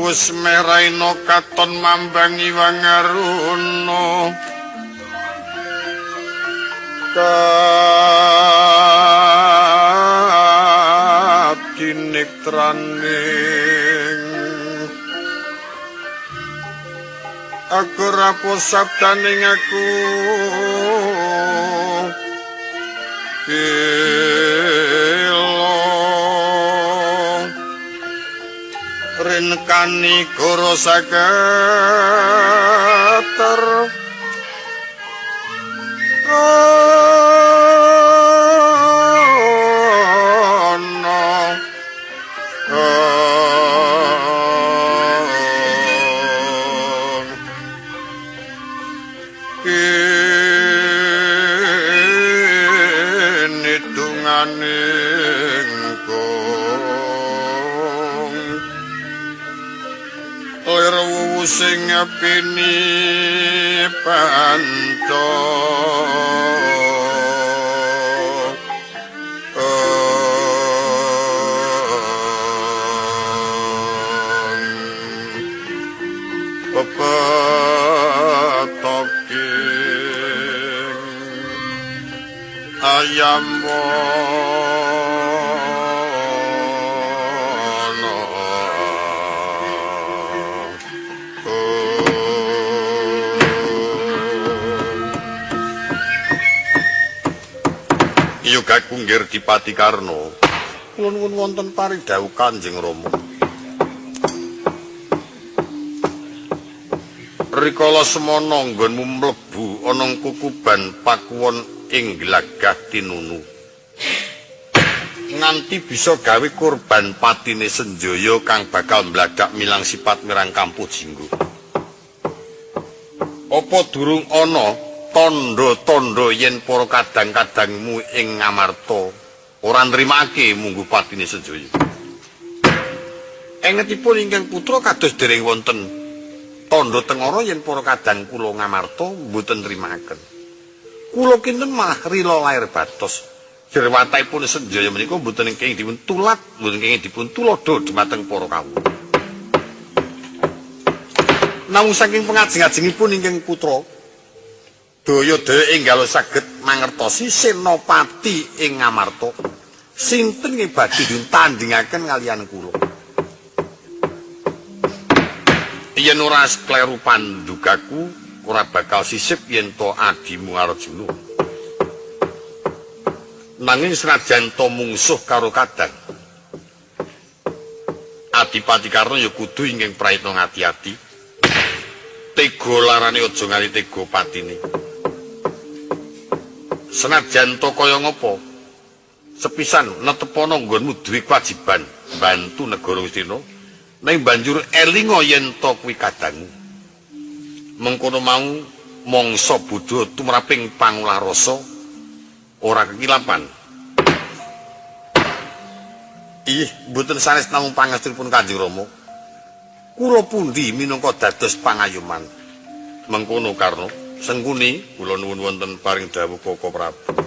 Wus meraina katon mambangi wangaruna katinektraning aku rapo sabdaning aku renkani goro saketer sing ngepini panto pepetoking ayam Kunggir Dipati Karno kula nuwun wonten paridhawuh Kanjeng Rama rikala semana nggonmu mlebu ana kukuban pakuwon ing glagah tinunu nganti bisa gawe kurban patine Senjaya kang bakal mbladak milang sipat mirang Kampuh Jinggo apa durung ana tondo-tondo yen para kadang-kadangmu ing Ngamarta ora nrimake munggu patine Senjaya. Engetipun ingkang putra kados dereng wonten tondo tengara yen para kadang kula Ngamarta mboten nrimaken. Kula kinten malah rila lair batos. Jerwataipun Senjaya menika mboten kenging dipun tulat, mboten kenging dipun tulodo dhumateng para kawula. Namung saking pengajeng-ajengipun ingkang putra daya dhewe enggal saged mangertosi senopati ing Ngamarta sinten ing badhe ditandhingaken kaliyan kula yen ora kleru pandugaku ora bakal sisip yen to adimu Arjuna nanging senajan to mungsuh karo kadang Adipati Karna ya kudu ingkang praitna ngati-ati tega larane aja ngali tega patine senajan to kaya ngopo sepisan netepana nggonmu duwe kewajiban bantu negara Wistina nang banjur elinga yen to kuwi kadangmu mengkono mau mangsa Buddha tumraping pangulah rasa ora kekilapan mboten sanes namung pangestunipun Kanjeng Rama kula pundi minangka dados pangayuman mengkono Karna Sengkuni kula nuwun wonten paring dawuh Kaka Prabu.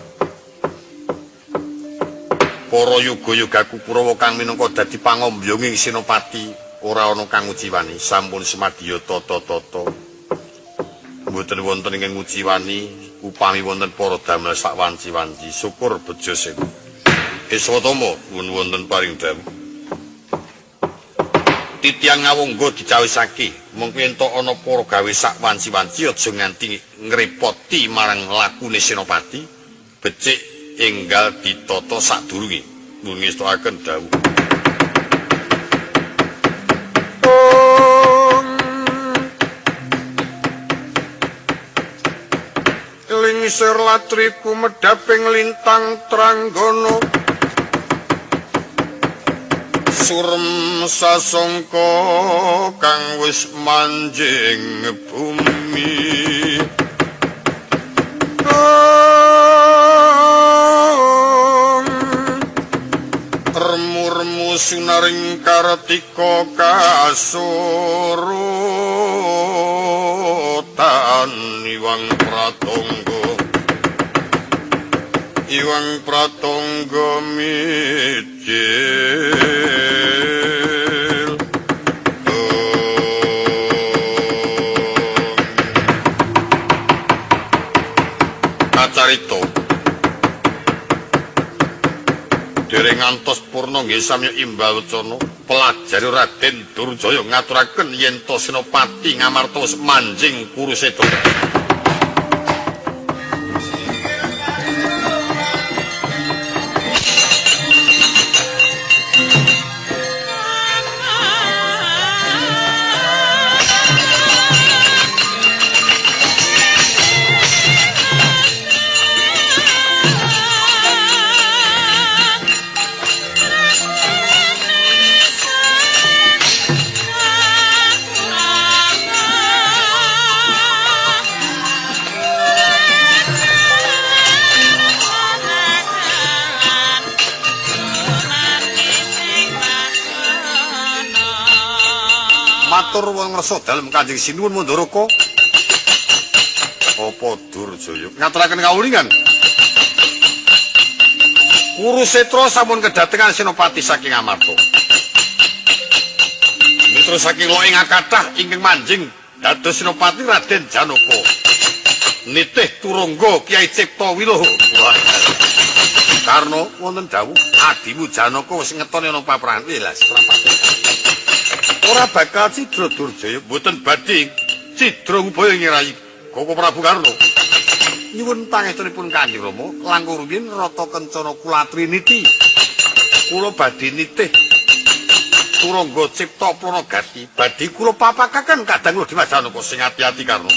Para yuga-yugaku Kurawa kang minangka dadi pangombyonging senopati ora ana kang nguciwani, sampun semadya tata-tata. Mboten wonten ingkang nguciwani upami wonten para damel sak wanci-wanci, syukur bejo sewu. Eswatama nuwun wonten paring dawuh. Titiang ngawungga dicawisake mengko entuk ana para gawe sak wanci-wanci aja nganti ngrepoti marang lakune senopati becik enggal ditata sadurunge nuwun ngestakaken dawuh lingsir latriku medhaping lintang tranggana surem sasongko kang wis manjing bumi remu-remu sunaring kartika kasurutan Iwang Pratangga mijil ngantos purna nggih samya Imbawacana pelajari Raden Durjaya ngaturaken yen to Senopati Ngamarta manjing Kurusetra. Matur wong ngersa dalem Kanjeng Sinuwun Mandaraka. Apa Durjaya ngaturaken kawulingan? Kurusetra sampun kedatengan senopati saking Amarta. Mitra saking loing kathah ingkang manjing dados senopati Raden Janaka. Nitih turangga Kyai Cipta Wiloho. Karna wonten dawuh adimu Janaka wis ngetoni ana papranti lha senopati. Ora bakal Cidra Durjaya mboten badhe Cidra Ngubaya ngirai Koko Prabu Karna. Nyuwun pangestunipun Kanjeng Rama langkung rumiyin Rata Kencana kula triniti. Kula badhe nitih turangga Cipta Pranagati badhe kula papakaken kadang Dimas Janaka sing ati-ati Karna.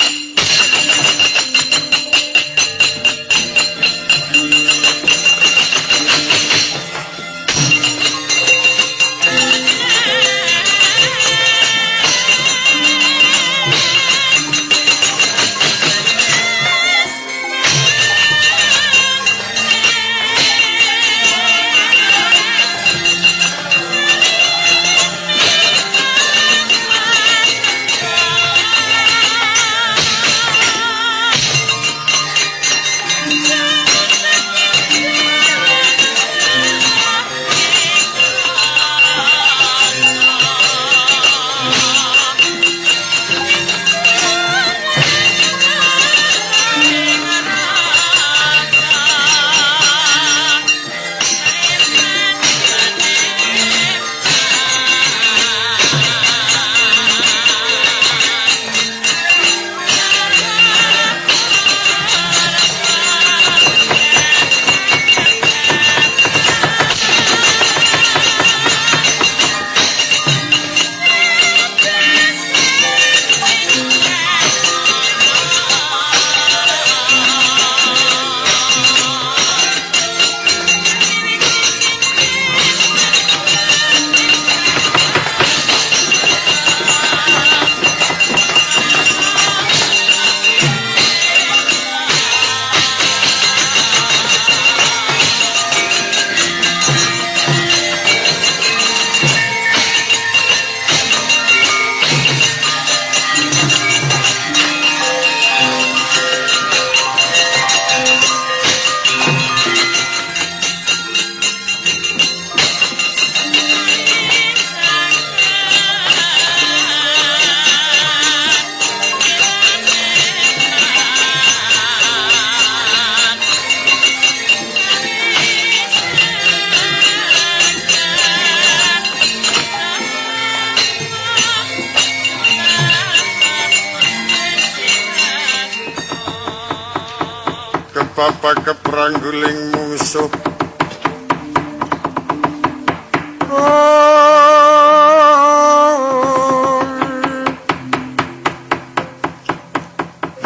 Bapak keprangguling musuh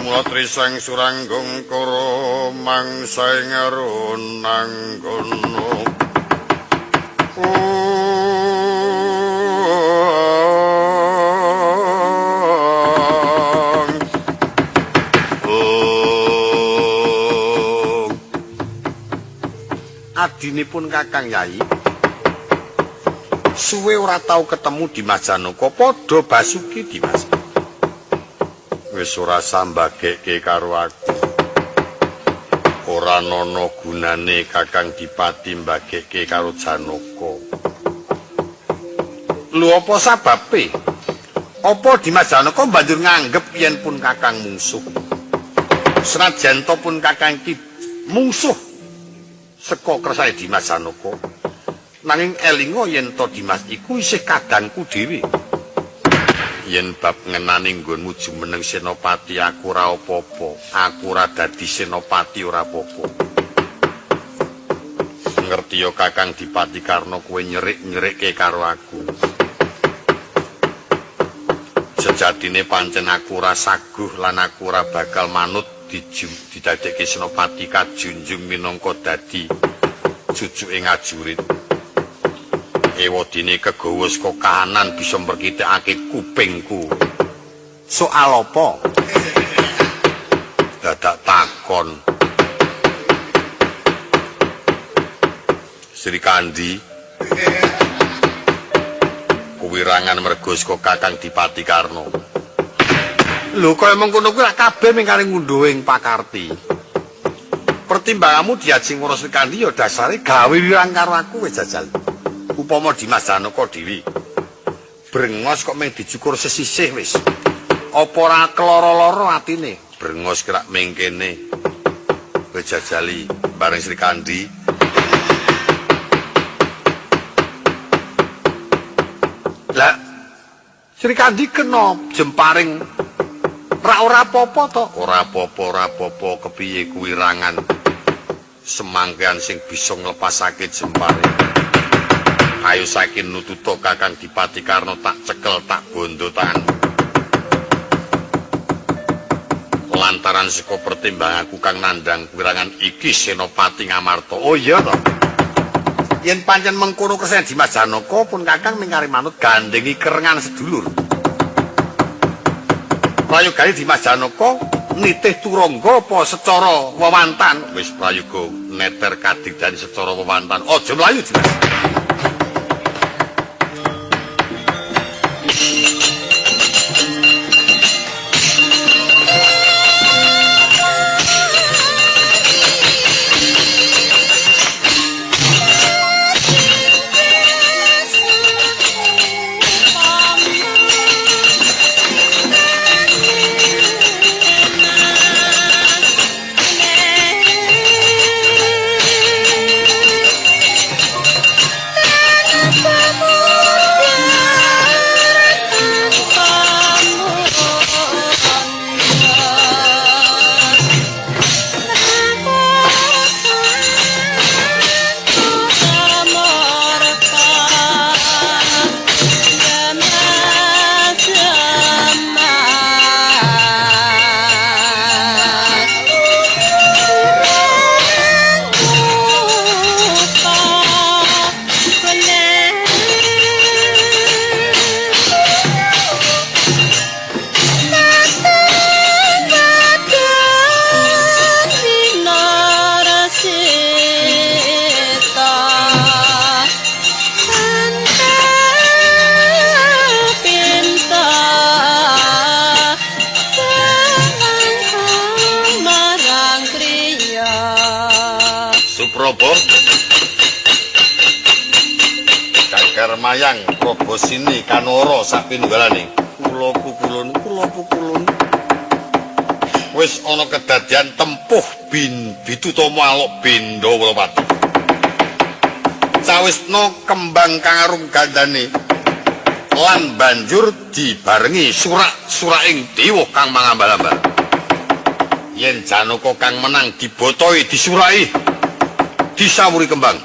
mula trisang suranggong karo mangsa ing nanggono adinipun Kakang Yai suwe ora tau ketemu Dimas Janaka padha Basuki Dimas wis ora sambageke karo aku ora ana gunane Kakang Dipati mbageke karo Janaka lho apa sababe apa Dimas Janaka banjur nganggep yen pun Kakang mungsuh senajan pun Kakang ki mungsuh seka kersane Dimas Janaka Nanging elinga yen to Dimas iku isih kadangku dhewe. Yen bab ngenani nggonmu jumeneng Senopati aku ora apa-apa. Aku ora dadi Senopati ora apa-apa. Ngerti yo Kakang Dipati Karna kowe nyerik-nyerikke karo aku. Sejatine pancen aku ora saguh lan aku ora bakal manut didadekke Senopati Kajunjung minangka dadi cucuke ngajurit. Ewadine kegawa saka kahanan bisa mrkitekake kupingku. Soal apa? Dadak takon. Sri Kandi. Kuwirangan mergo saka Kakang Dipati Karna. Lho kok emang kono kuwi kabeh mingkane ngunduh ing pakarti. Pertimbanganmu diajeng ngurus Sri Kandi ya dasare gawe wirang karo aku wis jajal. Upama Dimas Janaka dhewe brengos kok mung dicukur sesisih wis. Apa ora keloro-loro atine? Brengos kira mengkene. Wis jajali bareng Sri Kandi. Lah Sri Kandi kena jemparing ora apa-apa to? Ora apa-apa kepiye kuwirangan semangkean sing bisa nglepasake jemparing. Ayo saking nututo Kakang Dipati Karna tak cekel tak bondo tangan. Lantaran saka pertimbanganku kang nandhang kuwirangan iki Senopati Ngamarta. Oh iya to. Yen pancen mengkono kersen Dimas Janaka pun Kakang mingkari manut gandhengi kerengan sedulur. Prayogane Dimas Janaka nitih turangga apa secara wewantan? Wis prayoga neter kadigdani secara wewantan. Aja mlayu Dimas. Suprobo Cagar mayang probo sini kanoro sapinunggalane kula pukulun wis ana kedadian tempuh Bitutomo alok Benda Wolopati cawisna kembang kang arum gandane lan banjur dibarengi surak-suraking dewa kang mangambal-ambal yen Janaka kang menang dibotoi disurai disawuri kembang.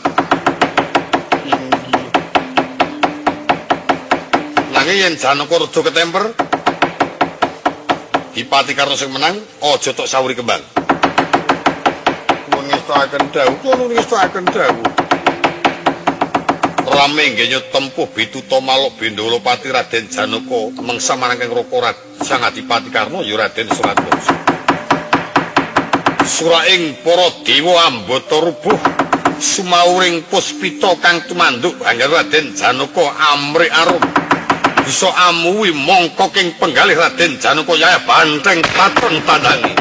Nanging yen Janaka rada ketemper, Dipati Karna sing menang, aja tok sawuri kembang. Kuwi ngestakaken dawuh. Rame nggenya tempuh Bitutomo alok Benda Wolopati Raden Janaka mangsa marang Raka Sang Adipati Karna ya Raden Suratwangsa. Suraing para dewa ambata rubuh sumauring puspita kang tumanduk angger Raden Janaka amrik arum bisa amuwi mangka king penggalih Raden Janaka yaya banteng katon tandangi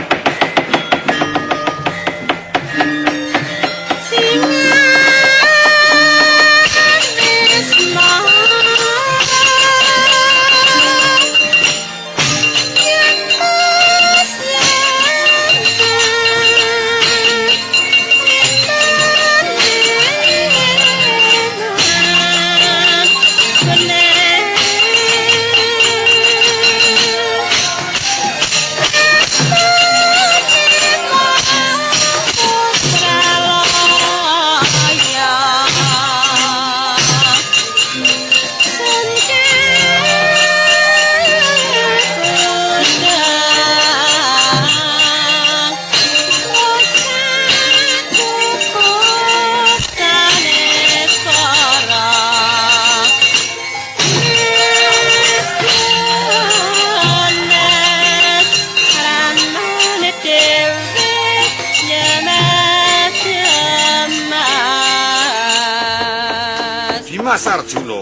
Dimas Arjuna.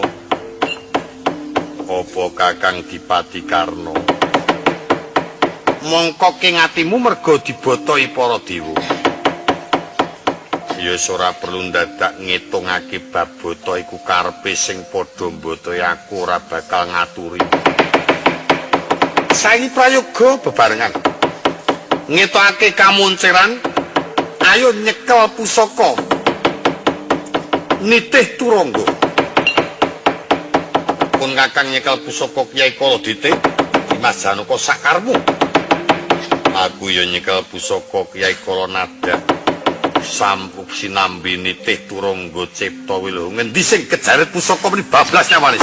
Apa Kakang Dipati Karna? Mongko king atimu merga dibotoi para dewa. Ya ora perlu dadak ngitungake bab bota iku karepe sing padha mbotoi aku ora bakal ngaturi. Saiki prayoga bebarengan. Ngetokake kamunceran, ayo nyekel pusaka. Nitih turangga. Pun Kakang nyekel pusaka Kyai Kaladite, Dimas Janaka sakarmu. Aku ya nyekel pusaka Kyai Kalanada. Sampuk sinambi nitih turangga cipta wiluh. Ngendi sing kejaret pusaka meni bablas nyawane.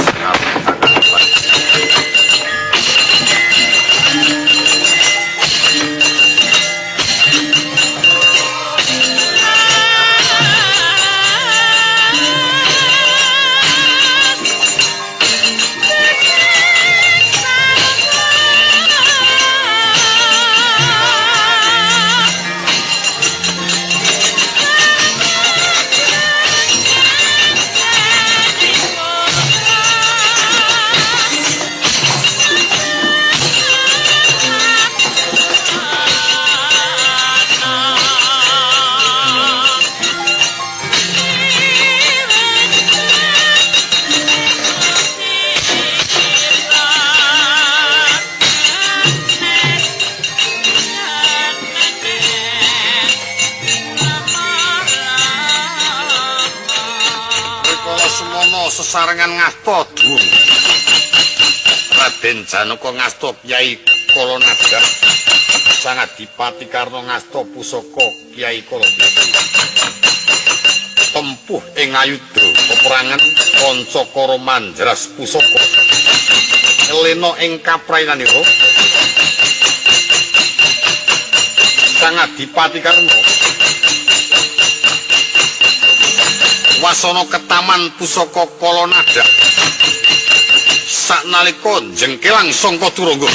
Sesarengan ngasta dhuwur. Raden Janaka ngasta Kyai Kalanada. Sang Adipati Karna ngasta pusaka Kyai Kaladite. Tempuh ing ayudha peperangan Pancakara manjras pusaka. Elena ing kaprayananira. Sang Adipati Karna wasana ketaman pusaka Kalanada saknalika jengkelang sangka turangga.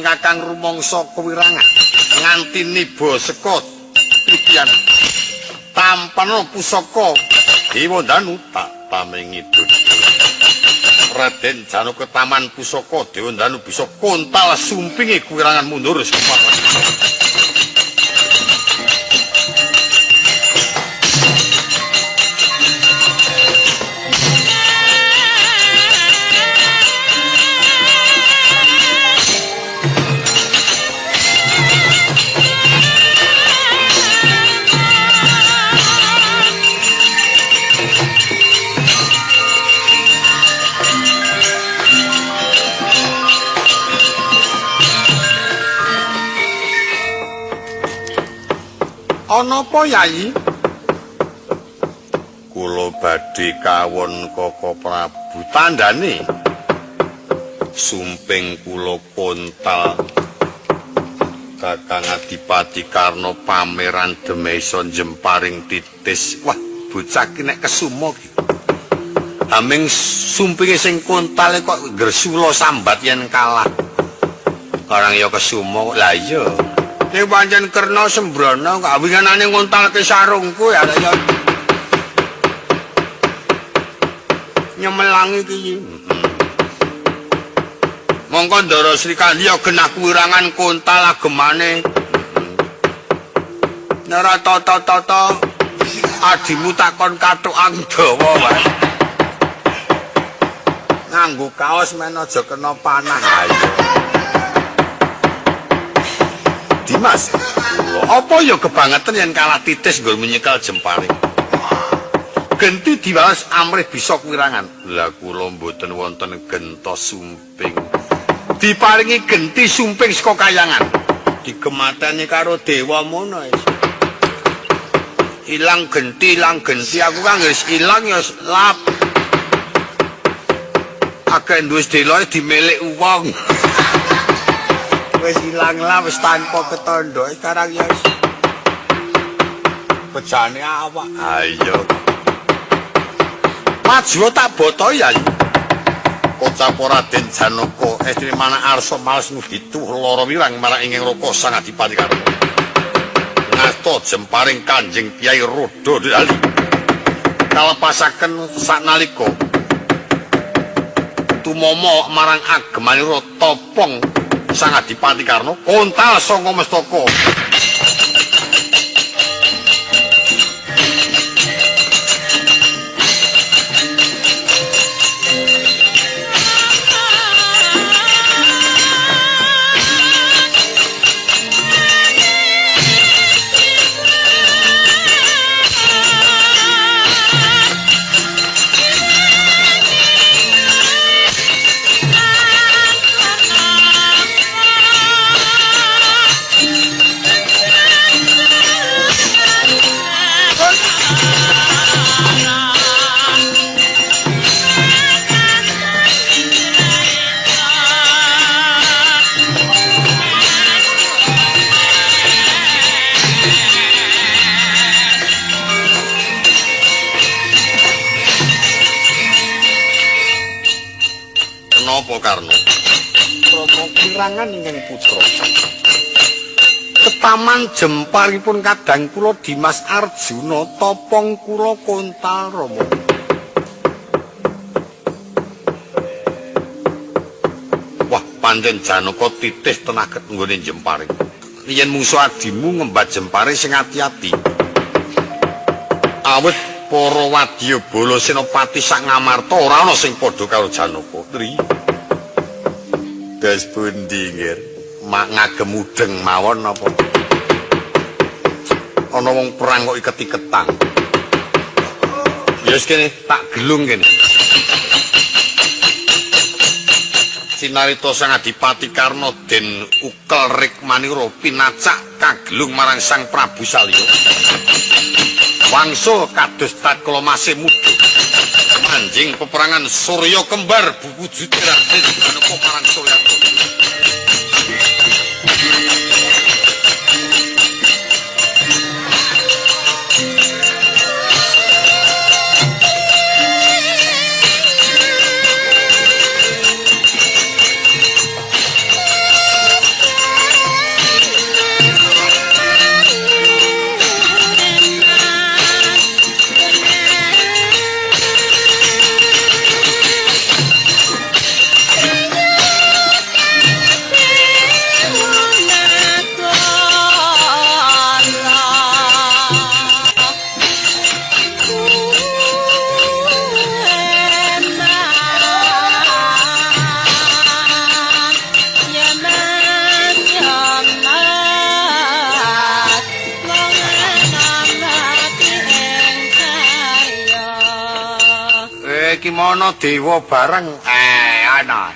Kakang rumangsa kewirangan nganti niba seka titian tampana pusaka Dewa Danu tak pamingi Raden Janaka taman pusaka Dewa Danu bisa kontal sumpinge kewirangan mundur sepapan. Ana apa Yayi? Kula badhe kawon Kaka Prabu. Tandane sumping kula kontal Kakang Adipati Karna pameran Demesa Jemparing titis. Wah, bocah ki nek kesumo ki. Aming sumpinge sing kontale kok gresula sambat yen kalah. Karang ya kesumo. Lah iya. Nek pancen Kerna Sembrana kok winganane ngontalke sarungku ya nyemelangi iki. Mongko Ndara Srikandi ya genah kuwirangan kontal agemane. Nara tata-tata adimu takon kathukan dawa wae. Nganggo kaos men aja kena panah ayo. Dimas, apa ya kebangetan yen kalah titis nggon menyekal Jemparing. Genti diwales amrih bisa kuwirangan. Lah kula mboten wonten genta sumping. diparingi genti sumping saka kayangan. Digemateni karo dewa mono. Ilang genti aku kan wis ilang ya lap. Akeh duwe deloe dimelik wong. Wis ilang lah wis tanpa ketondo sekarang ya. Bejane awak. Ayo. Maju tak boto ya. Kocap Raden Janaka Estri Mana Arsa males nguditu lara wirang marang inging Raka Sang Adipati Karna. Ngasta jemparing Kanjeng Kyai Rodo Dali. Kalepasaken saknalika tumama marang agemanira topong Sang Adipati Karna kontal sanga mestaka. Napa Karna? Rama kirangan ingkang putra. Ketaman jemparipun kadang kula Dimas Arjuna topong kula kontal Rama. Wah, pancen Janaka titih tenaget nggone jempare. Yen mungsuh adimu ngembat jempare sing ati-ati. Awit para Wadyabala Senopati sak Ngamarta ora ana sing padha karo Janaka. Tri. Das pundi nggir? Mak ngagem mudeng mawon napa? Ana wong perang kok iket-iketan. Ya wis kene tak gelung kene. Sinarita Sang Adipati Karna den ukel rikmanira pinacak kagelung marang Sang Prabu Salya. Wangsul kados tatkala masih muda. Anjing peperangan Surya kembar buwujud Raden Janaka marang Suryata. Kimono dewa bareng ana.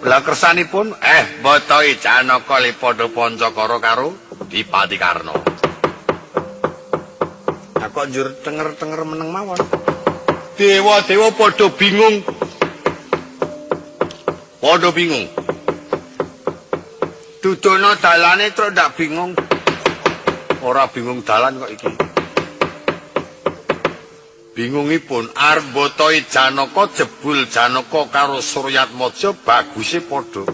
Lah kersanipun mbotoi Janaka padha pancakara karo Dipati Karna. Aku njur tenger-tenger meneng mawon. Dewa-dewa padha bingung. Padha bingung. Dudono dalane terus ndak bingung. Ora bingung dalan kok iki. Bingungipun arep mbotoi Janaka jebul Janaka karo Suryatmaja baguse padha.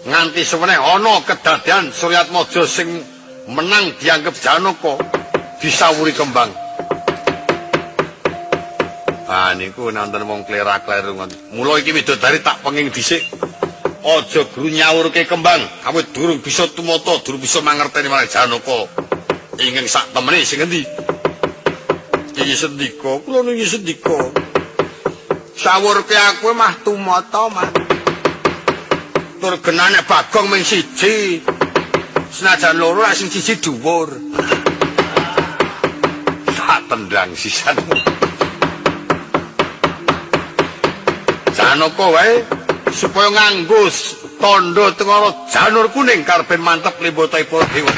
Nganti semeneh ana kedadian Suryatmaja sing menang dianggep Janaka disawuri kembang. Ah niku nonton wong klera-kleru ngoten. Mula iki widodari tak penging dhisik. Aja guru nyawurke kembang, awit durung bisa tumata, durung bisa mangerteni marang Janaka. Ingkang sak temene sing endi? Iki sendika, kula niki sendika. Sawurke aku mah tumata, Mas. Tur genane Bagong mung siji. Senajan loro sing siji dhuwur. Tak tendang sisan. Janaka wae supaya nganggo tandha tengara janur kuning karepe mantep limbata para dewa.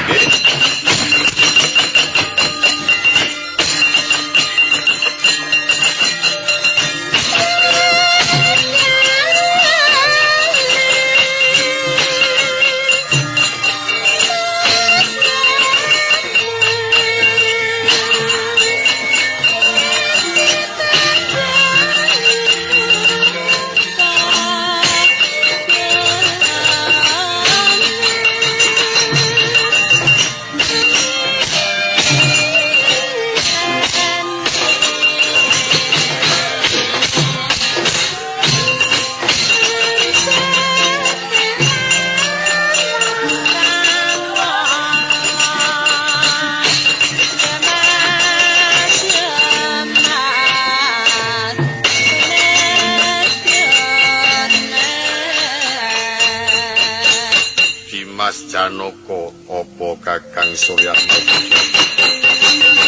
Janaka apa Kakang Suryatma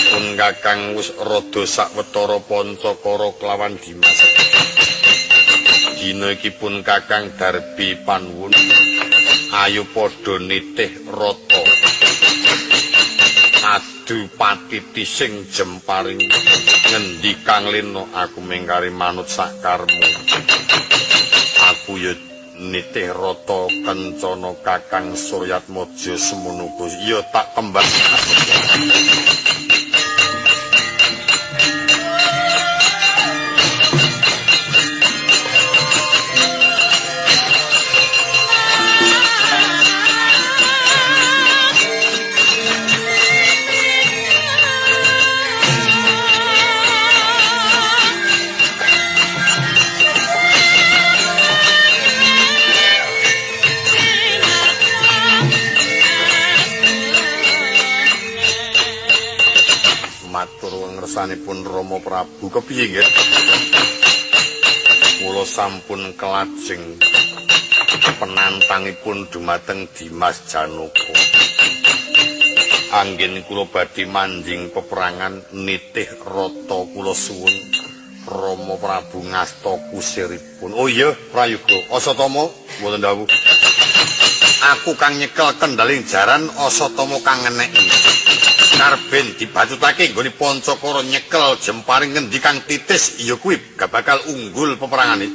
pun Kakang wis rada sawetara Pancakara kelawan Dimas dina iki pun Kakang Darbi Panuwun ayo padha nitih rata adu patiti sing jemparing ngendi Kang Lena aku mengkari manut sakarmu aku ya nitih rata kencana Kakang Suryatmaja semono ya tak kembang ngersanipun Rama Prabu kepiye nggih kula sampun kelajeng penantangipun dumateng Dimas Janaka anggen kula badhe manjing peperangan nitih rata kula suwun Rama Prabu ngasta kusiripun oh iya prayoga Asatama mboten dawuh aku kang nyekel kendaling jaran Asatama kang ngeneki karben dibacutake nggone Pancakara nyekel jemparing ngendi kang titis ya kuwi gak bakal unggul peperangane.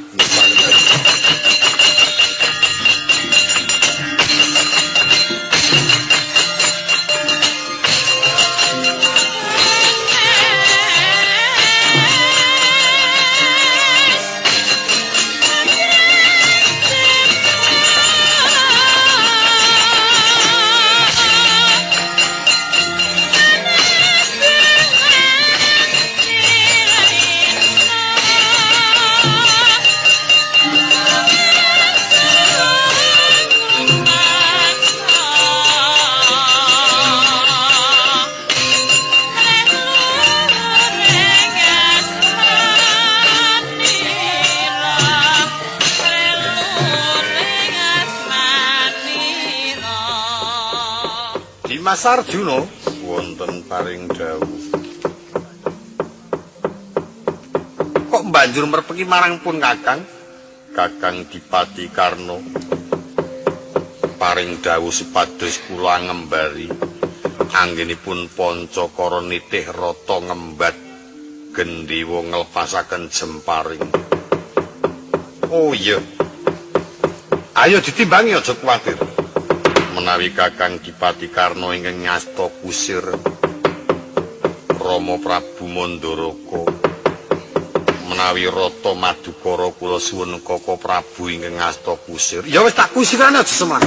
Mas Arjuna wonten paring dawuh kok banjur merpeki marang pun Kakang Dipati Karna paring dawuh supados kula ngembari anggenipun Pancakara nitih rata ngembat gendhewa nglepasaken jemparing oh iya ayo ditimbangi aja kuwatir menawi Kakang Dipati Karna ingkang ngasta kusir Rama Prabu Mandaraka menawi rata Madukara kula suwun Kaka Prabu ingkang ngasta kusir ya wis tak kusirane aja semar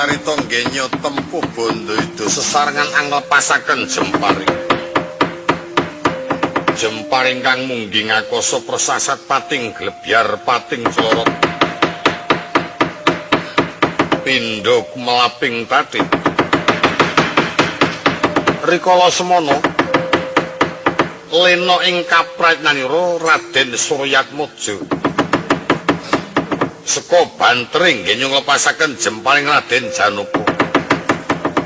Cinarita nggenya tempuh bondo itu sesarengan anglepasaken Jemparing. Jemparing kang mungging akasa persasat pating glebyar pating clorot. Pindha melaping tatit. Rikala semana lena ing kapratnanira Raden Suryatmaja. Seka bantering nggih nglepasaken Jemparing Raden Janaka.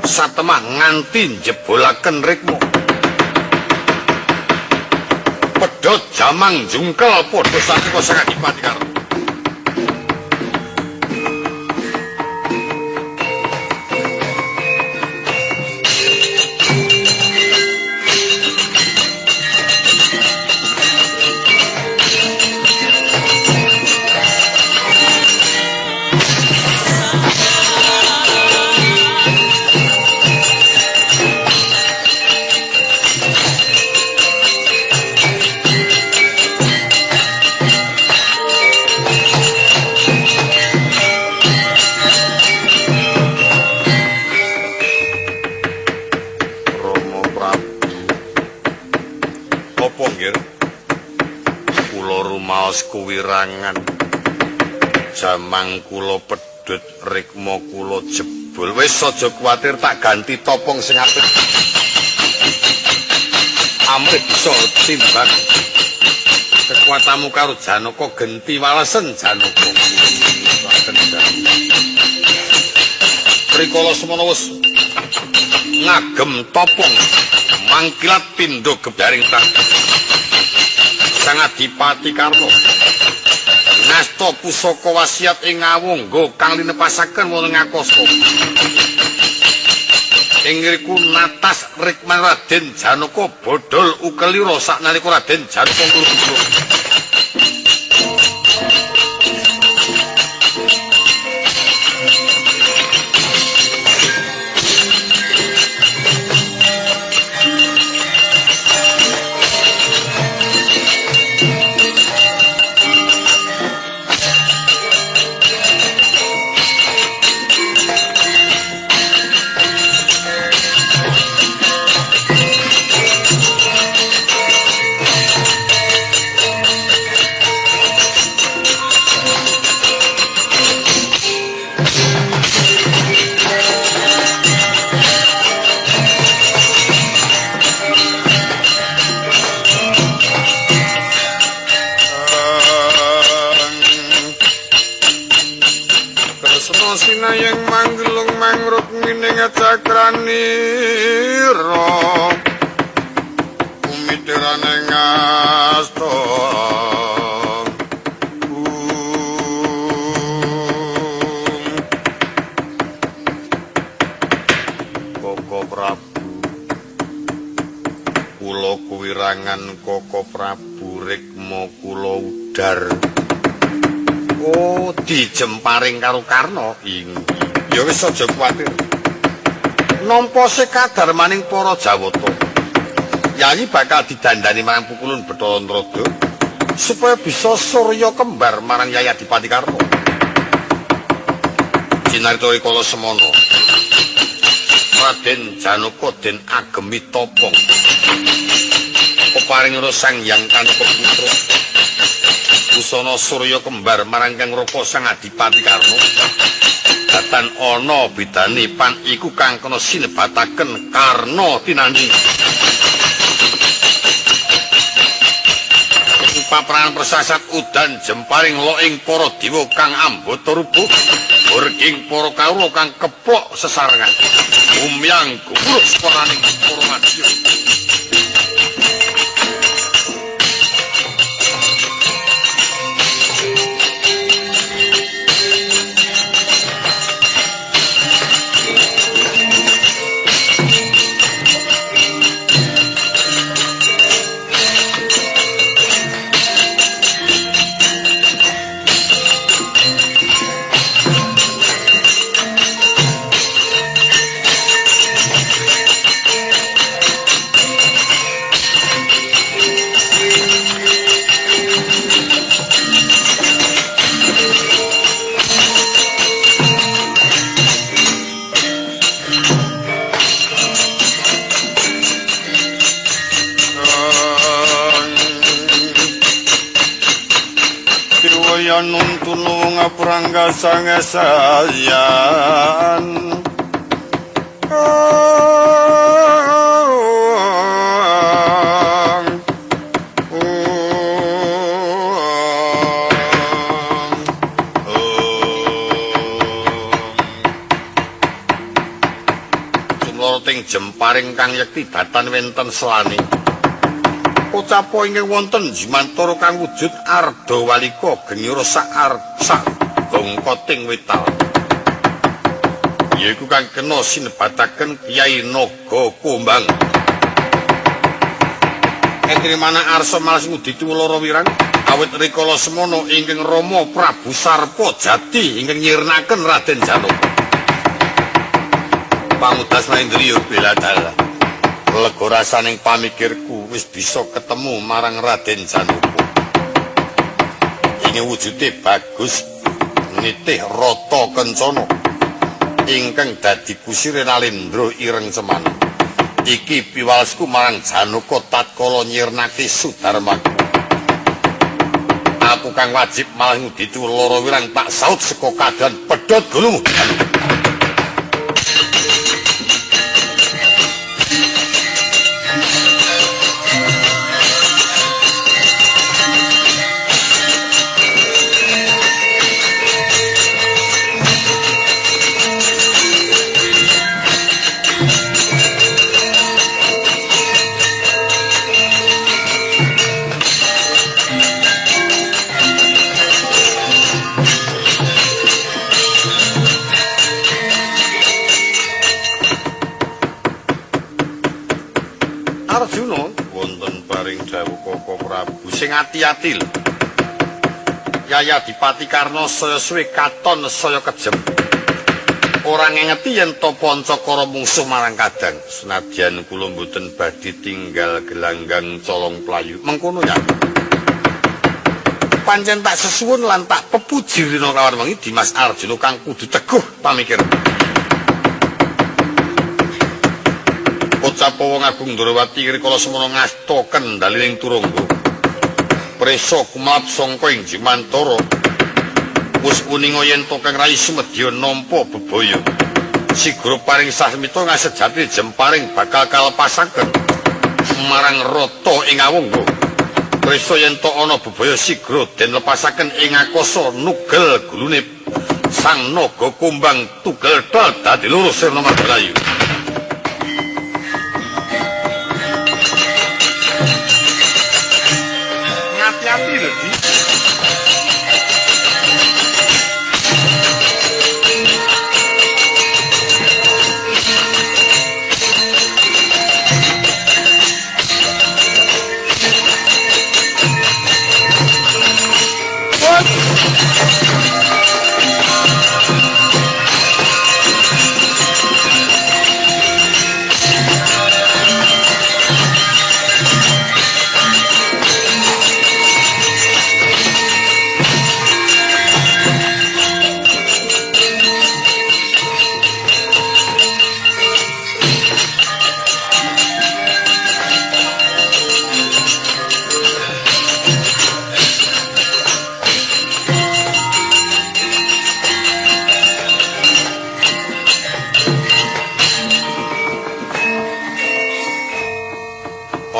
Satemah nganti njebolaken rikma. Pedhot jamang jungkel padha satika sang Adipati Karna. Kuwirangan jamang kula pedhot rikma kula jebul wis aja kuwatir tak ganti topong sing apik amrih bisa timbang kekuatanmu karo Janaka genti walesen Janaka rikala semana wis ngagem topong mangkilat pindha gebyaring Sang Adipati Karna ngasta pusaka wasiat ing ngawungga kang linepasaken wonten ngakasa. Ing ngriku natas rikman Raden Janaka bodhol ukelira saknalika Raden Janaka nglugur. Sinayang manggelung mangruk mining cakranira umitirane ngasta Koko Prabu kula kuwirangan Koko Prabu rikma kula udar. Oh, dijemparing karo Karna. Ya wis aja kuwatir. Nampa sekadarmaning para Jawata. Yayi bakal didandani marang pukulun Bathara Antrada supaya bisa surya kembar marang Yayi Adipati Karna. Cinarita rikala semana Raden Janaka den agemi topong. Peparing Sang Hyang Kanaka Putra busana surya kembar marang Kang Rupa Sang Adipati Karna. Datan ana bedane pan iku kang kena sinebataken Karna tinanding. Paparan persasat udan Jemparing lo ing para dewa kang ambata rupa burking para kawula kang kepok sesarengan. Umyang gubruk separaning para madya. mangga sangesayan jemparing kang yekti datan wenten selani ucapo ingkang wonten Jimantara kang wujud arda walika genyura sak dongkoting wital yaiku kang kena sinebataken Kyai Naga Kumbang entrimana arsa malas ngudi tuwulara wirang awit rikala semana ingkang Rama Prabu Sarpa Jati ingkang nyirnaken Raden Janaka pangutas Mahendriya Beladala lega rasaning pamikirku wis bisa ketemu marang Raden Janaka ing wujude bagus nitih rata kencana ingkang dadi kusire Nalendra ireng semana iki piwalesku marang Janaka tatkala nyirnake Sudarmaku aku kang wajib malah ngudi tuwulara wirang tak saut saka kadan pedhot gulumu Arjuna wonten paring dawuh Kaka Prabu sing ati-ati lho. Yaya Dipati Karna saya suwe katon saya kejem. Ora ngengeti yen to Pancakara mungsuh marang kadang. Senadyan kula mboten badhe tinggal gelanggang colong playu. Mengkono ya. Pancen tak sesuwun lan tak pepuji rina kawan wengi Dimas Arjuna kang kudu teguh pamikir. Ucap wong agung Ndrawati rikala semana ngasta kendhalining turungga. Presa kumalap sangka ing Jimantara. Wis uninga yen to Kang Rai Sumedya nampa bebaya. Sigra paring sasmita ngasejati jemparing bakal kalepasaken marang rata ing awungga. Presa yen to ana bebaya sigra den lepasaken ing akasa nugel gulune Sang Naga Kumbang tugel tol dadi loro sirna Madrayu. Hati-hati lho, Di.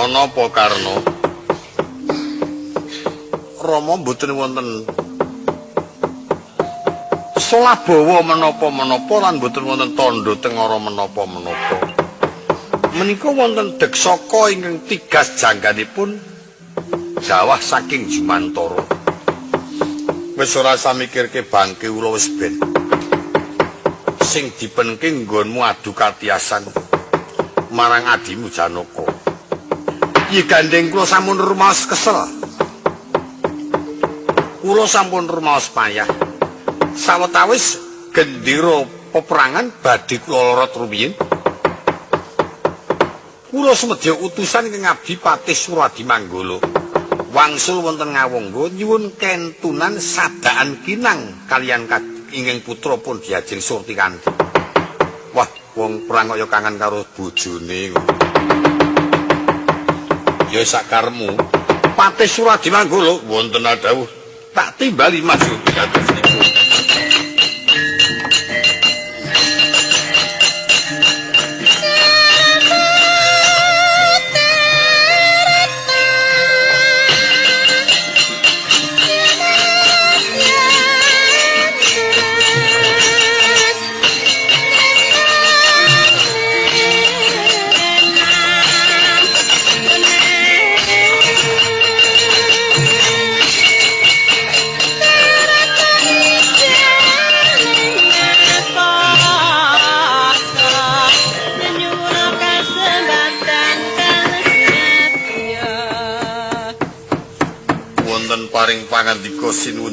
Napa Karna? Rama mboten wonten solabawa menapa-menapa lan mboten wonten tandha tengara menapa-menapa. Menika wonten deksaka ingkang tigas jangganipun dawah saking Jimantara. Wis ora samikirke bangke ula wis ben. Sing dipenke nggonmu adu katiasan marang adimu Janaka. Yi gandeng kula sampun rumaos kesel. Kula sampun rumaos payah. Sawetawis gendera peperangan badhe kula lorot rumiyin. Kula sumedya utusan ing ngabdi Patih Suradi Manggala. Wangsul wonten ngawangga nyuwun kentunan sadaan kinang kaliyan ingkang putra pun diajeng surti kanthi. Wah, wong perang kaya kangen karo bojone. Ya sakarmu Patih Suradi Manggala wonten adawuh tak timbali maju kados niku.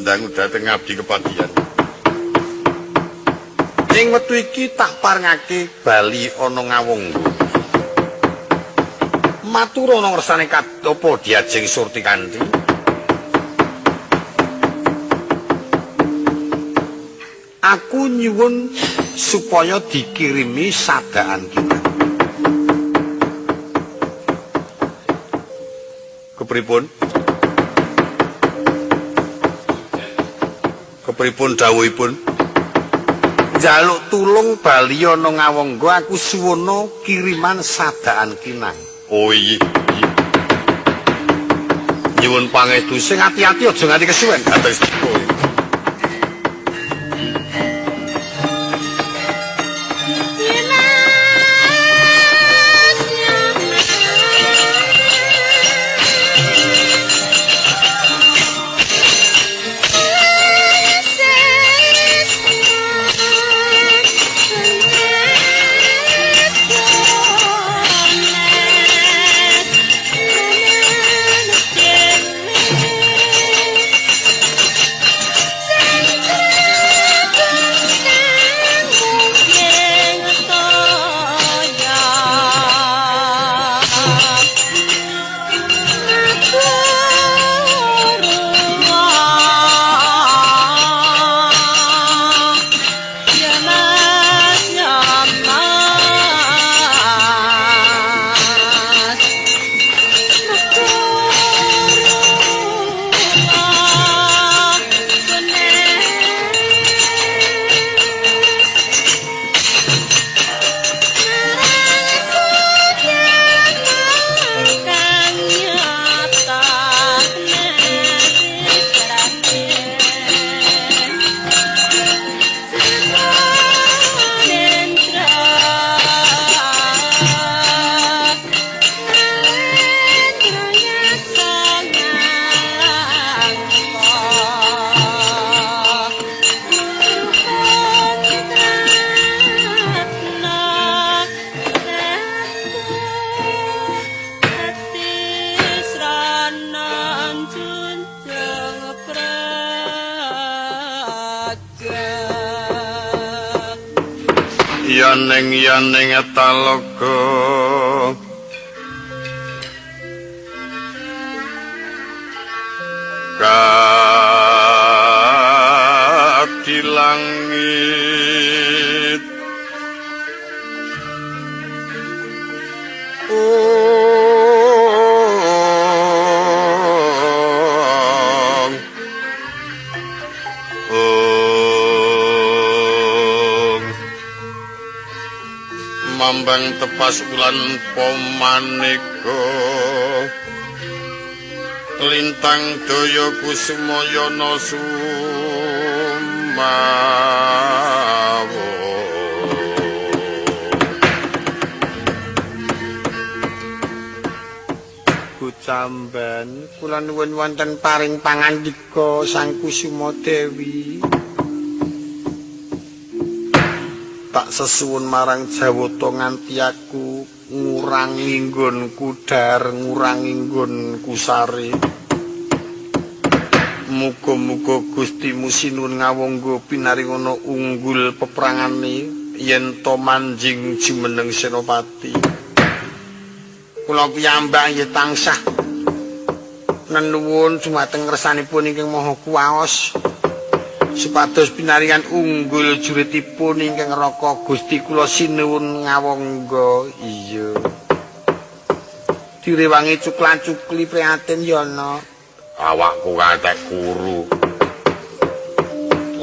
dangu dhateng ngabdi kepadihan. Ing wektu iki tak parengake bali ana ngawonggo. Matur ana ngersane apa diajeng surti kanthi. Aku nyuwun supaya dikirimi sadaan kita. Kepripun? Kepripun dawuhipun? Njaluk tulung bali ana ngawonggo aku suwono kiriman sadaan kinang. Oh iya. Nyuwun pangestu sing ati-ati aja nganti kesuwen kados dipun. Yaning etaloga kati langit mambang tepas ulan pomaneka lintang daya kusumayana sumawa Kucamban kula nuwun wonten paring pangandika Sang Kusuma Dewi tak sesuwun marang Jawata nganti aku ngurangi nggonku dar ngurangi nggonku sare. Muga-muga Gustimu sinuwun ngawongga pinaringana unggul peprangane yen to manjing jumeneng Senopati. Kula piyambak nggih tansah nenuwun dumateng ngersanipun ingkang Maha Kuwaos supados pinaringan unggul juritipun ingkang raka Gusti kula sinuwun ngawongga. Iya. Direwangi cuklan-cukli prihatin yana. Awakku katek kuru.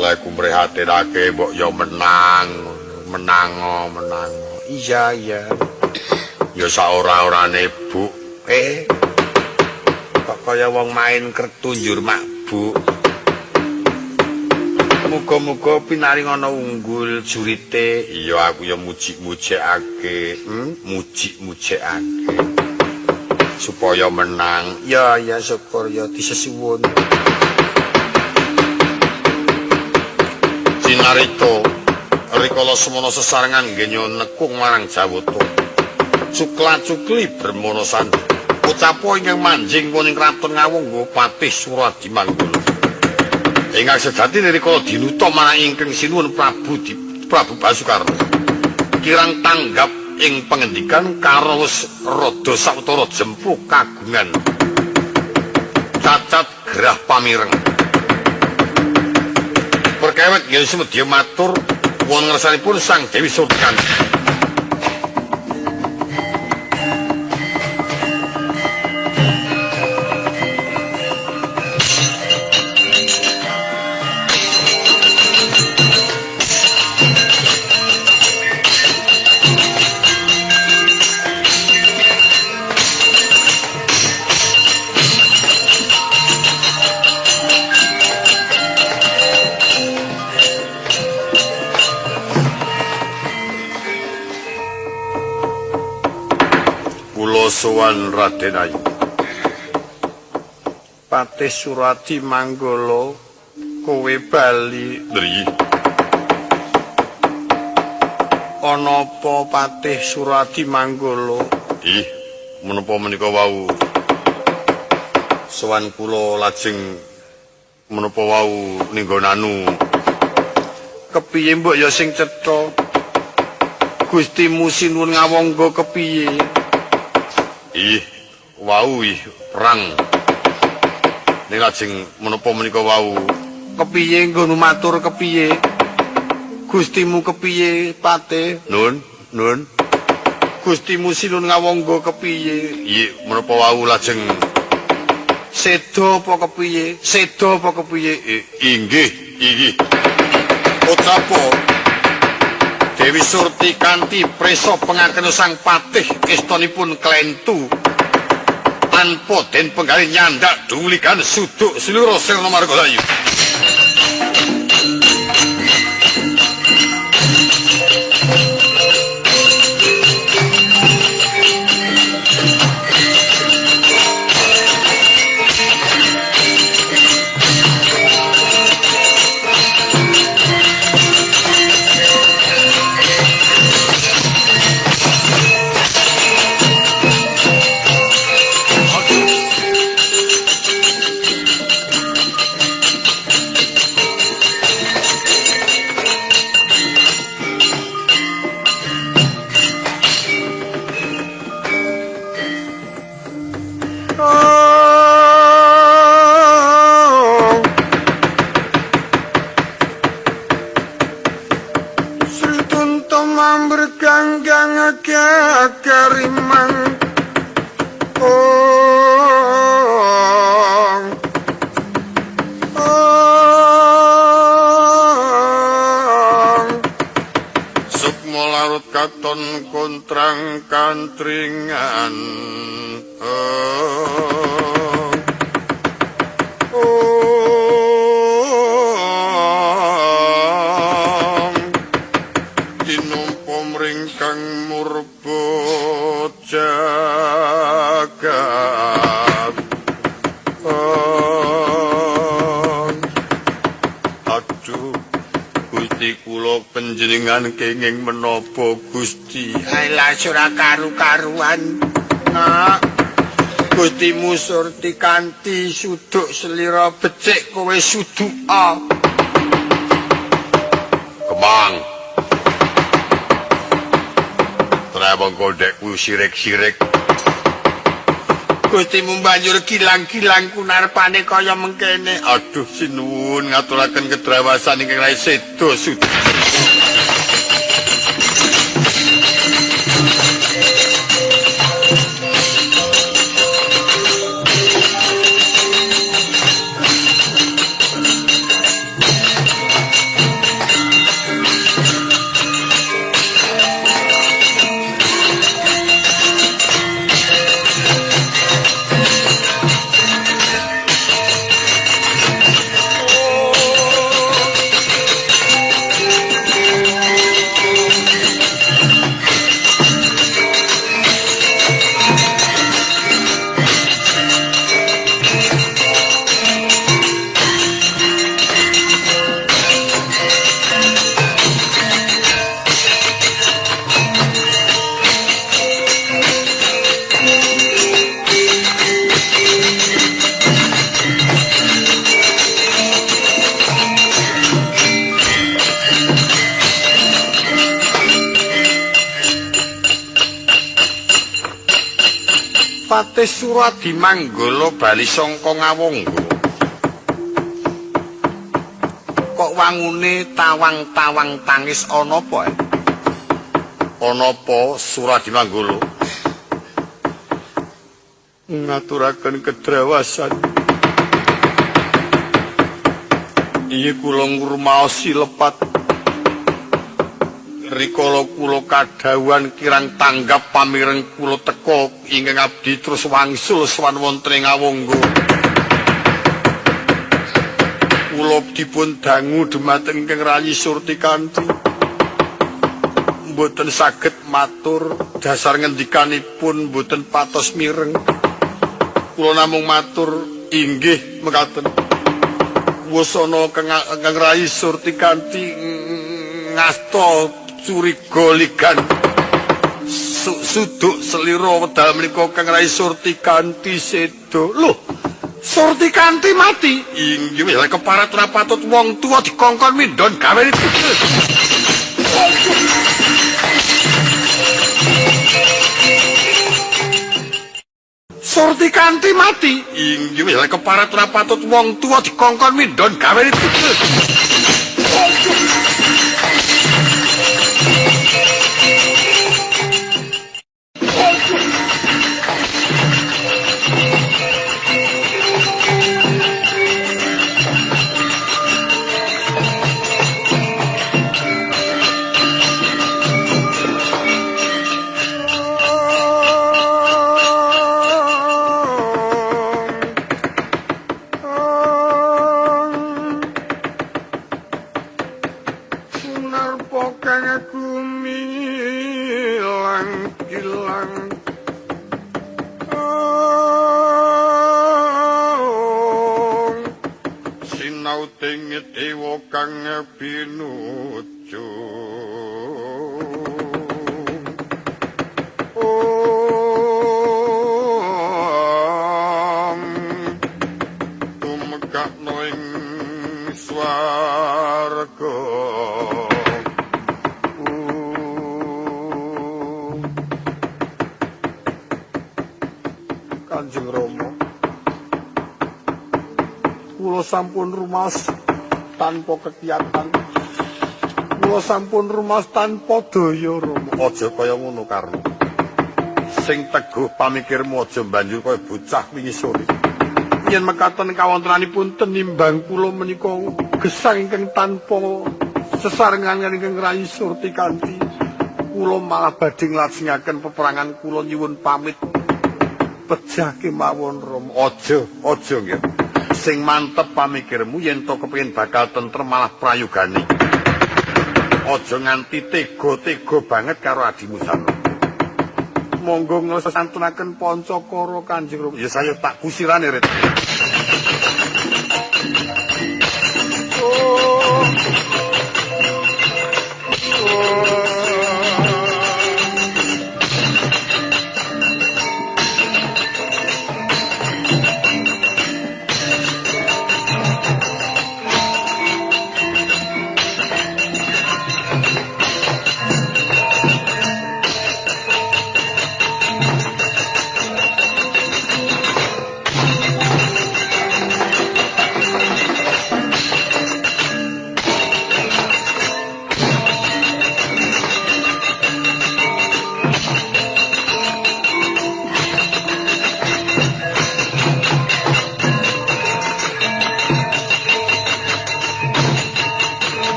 Lek ku prihatinake mbok ya menang. Iya. Ya saora-orane, Bu. Kok kaya wong main kertu njur mak, Bu. Muga-muga pinaringana unggul jurite. Iya aku ya muji-mujekake, muji-mujekake. Supaya menang. Ya syukur ya disesuwun. Cinarito rikala semana sesarengan ngenya nekung marang Jawata. Cukla-cukli bermono sandi. Ucapo ingkang manjing puning kraton Ngawungga Patih Suradimanggala. Ingkang sejatine rikala dinuta marang ingkang sinuwun Prabu Basukarna. Kirang tanggap ing pangendikan karo wis rada sawetara jempuh kagungan cacat gerah pamireng. Perkawit nggih semedya matur wonten ngersanipun Sang Dewi Surtikanti. Sowan Raden Ayu. Patih Surati Manggala kowe bali ndri. Ana apa Patih Surati Manggala? Ih, menapa menika wau? Sowan kula lajeng menapa wau ninggonanu. Kepiye mbok ya sing cetha? Gustimu sinuwun ngawangga kepiye? Ih, wau perang. Ning lajeng menapa menika wau? Kepiye nggonmu matur kepiye? Gustimu kepiye, Pate? Nun. Gustimu sinuwun ngawangga kepiye? Iya, menapa wau lajeng seda apa kepiye? Seda apa kepiye? Inggih. Ocapo Dewi Surtikanti presa pengaken Sang Patih estunipun klentu tanpa den penggalih nyandak dunglikan suduk seluruh Sirna Margalayu. Kontrang kantringan dinumpa mringkang murba jagat aduh Gusti kula panjenengan kenging menapa Gusti? Alah ora karu-karuan. Nak Gustimu Surtikanti suduk selira becik kowe suduka. Kemang. Trabang kodekku sirik-sirik. Gustimu banjur kilang-kilang kunarpane kaya mengkene. Aduh sinuwun ngaturaken kedrawasan ingkang rai seda suduk. Patih Suradimanggala bali sangka ngawangga. Kok wangune tawang-tawang tangis ana apa? Ana apa Suradimanggala? Ngaturaken kedrawasan. Iya kula ngurmaosi lepat. Rikala kula kadhawuhan kirang tanggap pamireng kula teka ingkang abdi terus wangsul sawan wonten ing ngawangga. Kula dipun dangu dhumateng ingkang rayi Surtikanti. Mboten saged matur dasar ngendikanipun mboten patos mireng. Kula namung matur inggih mekaten. Wasana kang rayi Surtikanti ngasta curiga ligan suduk selira wedal menika kang rayi Surtikanti sedo. Lho, Surtikanti mati. Inggih wis keparat ora patut wong tuwa dikongkon mindhon gawe itu. Surtikanti mati. Inggih wis keparat ora patut wong tuwa dikongkon mindhon gawe itu. Kanjeng Rama, kula sampun rumas tanpa kekiatan. Kula sampun rumas tanpa daya, Rama. Aja kaya ngono, Karna. Sing teguh pamikirmu aja banjur kaya bocah wingi sore. Yen mekaten kawontenanipun tenimbang kula menika gesang ingkang tanpa sesarengan ingkang rayi Surtikanti, kula malah badhe nglajengaken peperangan kula nyuwun pamit. Pejah kemawon Rama. Aja nggih. Sing mantep pamikirmu yen to kepengin bakal tentrem malah prayogane. Aja nganti tega-tega banget karo adimu sana. Monggo nglesantunaken Pancakara Kanjeng Rama. Ya saya tak kusirane ret.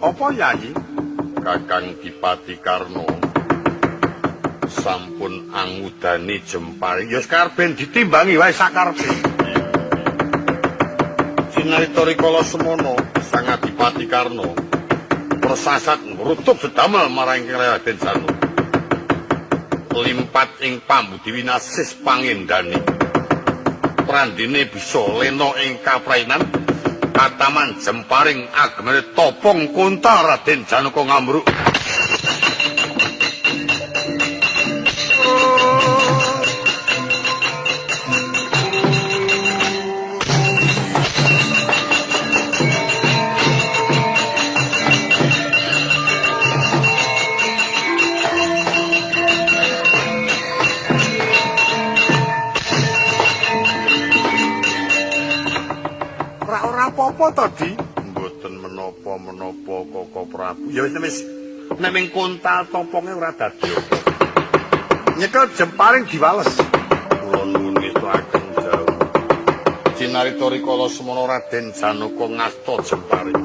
Apa Yayi? Kakang Dipati Karna sampun angudani Jempari. Ya sakarben ditimbangi wae sakarbe. Sinarita rikala semana Sang Adipati Karna persasat ngrutuk sedamel marang Raden Janu. Limpat ing pambudi winasis pangendani. Prandine bisa lena ing kaprainan. Kataman Jemparing agemane topong kunta Raden Janaka ngamruk. menapa tadi? Mboten menapa-menapa Koko Prabu. Ya wis nek ming kontal toponge ora dadi apa. Nyekel jemparing diwales. Kula nuwun ngestakaken jauh. Cinarita rikala semana Raden Janaka ngasta jemparing.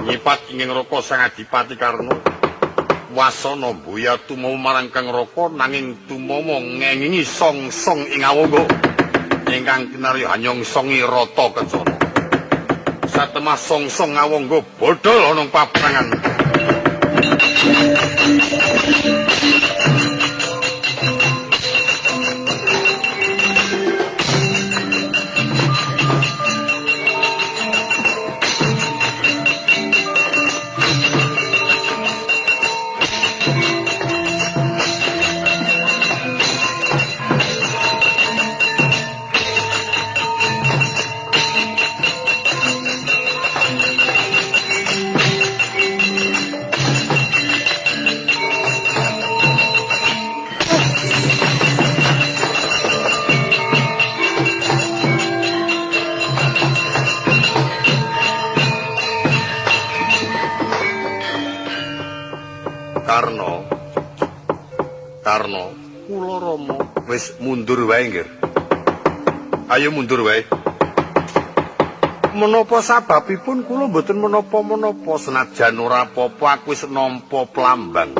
Nyipat ing Raka Sang Adipati Karna. Wasana mbuya tumama marang Kang Raka nanging tumama ngengingi song-song ing awangga. Ingkang kinarya hanyongsongi rata kencana. Satemah song-song awangga bodhol ana paprangan. Karna, kula Rama wis mundur wae nggih. Ayo mundur wae. Menapa sababipun kula mboten menapa-menapa senajan ora apa-apa aku wis nampa plambang.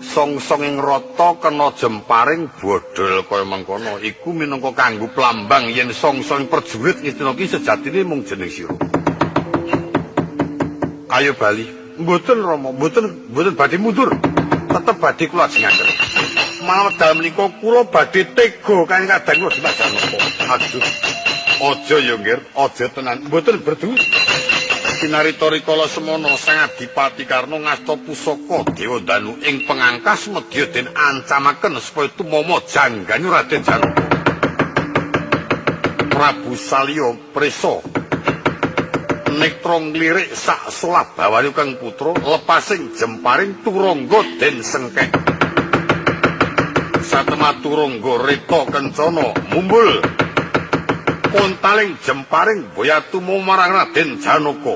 Song-song ing rata kena jemparing bodhol kaya mangkono iku minangka kanggo plambang yen song-song prajurit Ngastina ki sejatine mung jeneng sira. Ayo bali. Mboten Rama, mboten badhe mundur. Tetep badhe kula ajengaken. Malah dalem menika kula badhe tega kan kadang kula Dimas Janaka. Aduh. Aja ya nggih, aja tenan. Mboten berdu. Cinarita rikala semana Sang Adipati Karna ngasta pusaka Dewa Danu ing pengangkas medya den ancamaken supaya tumama janggane Raden Janaka. Prabu Salya prisa nektra nglirik sak Sulabawane Kang Putra lepasing jemparing turangga den sengkek. Satemah turangga reta kencana mumbul kontaling jemparing boyatu marang Raden Janaka.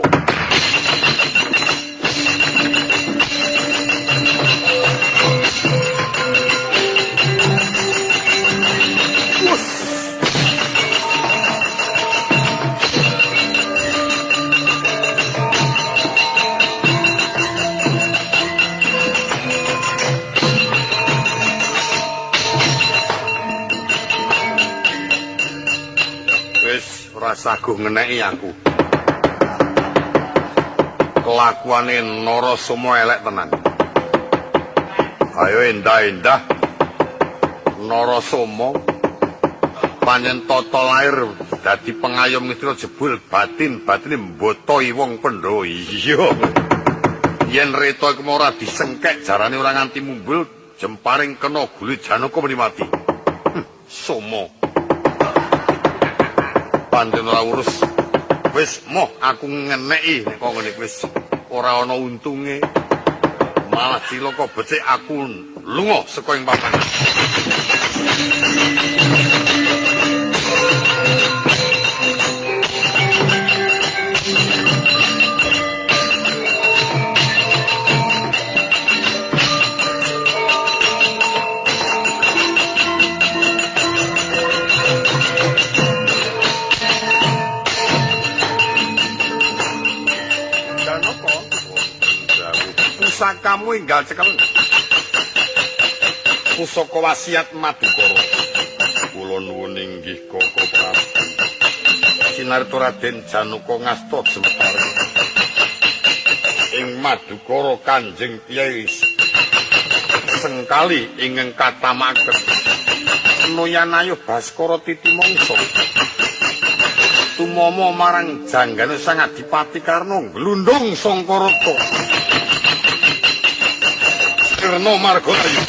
Saguh ngeneki aku. Kelakuane Narasoma elek tenan. Ayo endah-endah Narasoma panjen tata lair dadi pengayom Ngastina jebul batine mbotoi wong Pandhawa. Iya. Yen reta iku ora disengkek jarane ora nganti mumbul jemparing kena guli Janaka muni mati. Soma Panten ora urus. Wis moh aku ngeneki nek kok ngene wis ora ana untunge. Malah cilaka becik aku lunga saka ing papan. Pusakamu enggal cekel. Pusaka wasiat Madukara. Kula nuwun inggih Koko Prabu. Sinarta Raden Janaka ngasta jemparing ing Madukara Kanjeng Kyai Sengkali ingkang katamaken Noyanayuh Baskara Titimangsa. Tumama marang janggane Sang Adipati Karna glundung Sangkarata. Kirna Margalayu.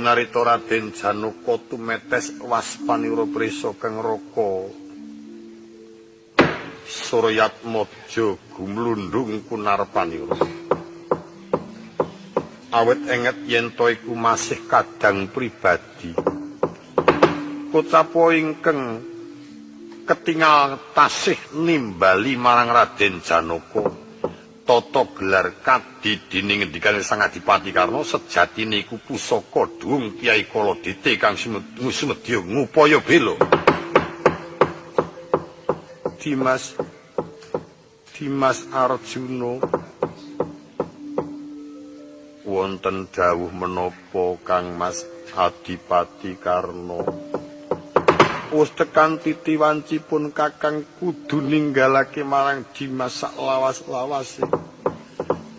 Narita Raden Janaka tumetes waspanira prisa kang raka Suryatmaja gumlundhung kunarpanira awit enget yen to iku masih kadang pribadi kocapa ingkang ketingal tasih nimbali marang Raden Janaka tata gelar kadidini ngendikane Sang Adipati Karna sejatine iku pusaka dhuwung Kyai Kaladite kang sumedya ngupaya bela. Dimas Arjuna wonten dawuh menapa Kang Mas Adipati Karna? Wis tekan titi wancipun Kakang kudu ninggalake marang Dimas saklawas-lawase.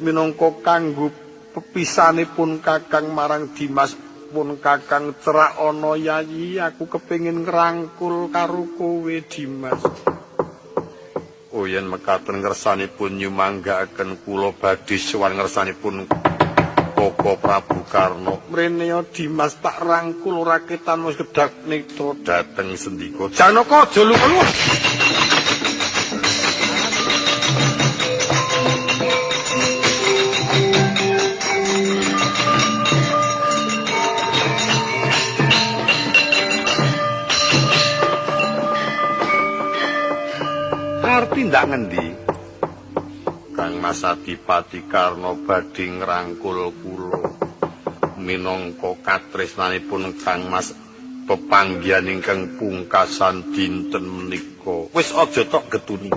Minangka kanggo pepisanipun Kakang marang Dimas pun Kakang cerak ana yayi aku kepengin ngrangkul karo kowe Dimas. Oh yen mekaten ngersanipun nyumanggaaken kula badhe sowan ngersanipun Koko Prabu Karna mrene Dimas tak rangkul ora ketan wis gedhak nitra dhateng sendika Janaka aja lupa. Arti ndak ngendi Kang Mas Adipati Karna badhe ngrangkul kula minangka katresnanipun Kang Mas pepanggihan ingkang pungkasan dinten menika. Wis aja tok getuni.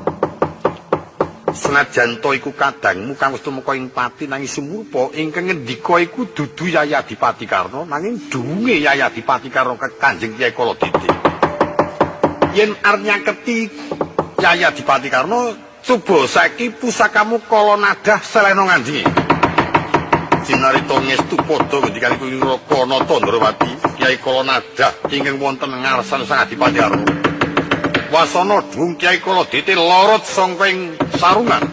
Senajan to iku kadangmu kang wis tumeka ing pati nanging sumurupa ingkang ngendika iku dudu Yai Adipati Karna nanging duwunge Yai Adipati Karna Kanjeng Kyai Kaladite. Yen arep nyaketi Yai Adipati Karna coba saiki pusakamu kala nadah selena ngandhinge. Jinarita ngestu padha ngendikanipun Rakanata Ndrawati Kyai kala nadah ingkang wonten ngarsan Sang Adipati Karna. Wasana dhuwung Kyai Kaladite lorot sangka ing sarungan.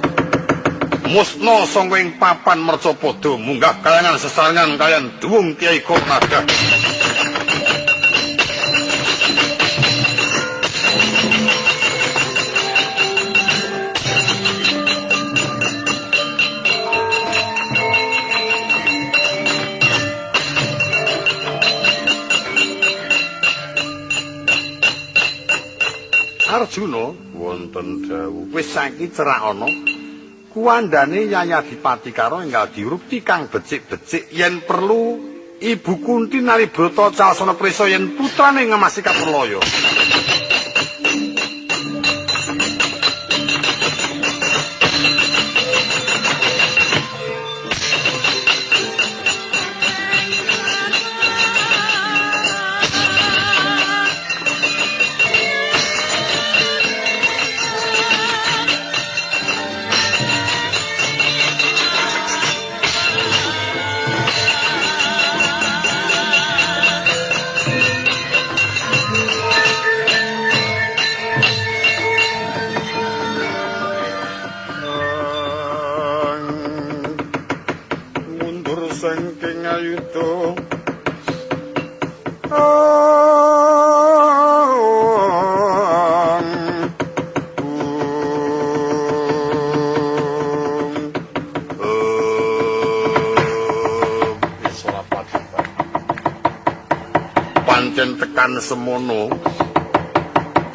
Musna sangka ing papan mercapada munggah kayangan sesarengan kaliyan dhuwung Kyai kala nadah. Arjuna wonten dawuh wis saiki cerak ana kuwandane Yai Adipati Karna enggal diurupti kang becik-becik yen perlu Ibu Kunti Nalibrata Calasana Prisa yen putrane ngemasi Kapurlaya. mundur saking ayuda pancen tekan semono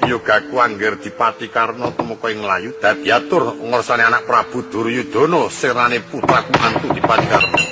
yogaku angger dipati Karna tumeka ing layu dadi atur ngarsane anak Prabu Duryudana serane putraku mantu dipati Karna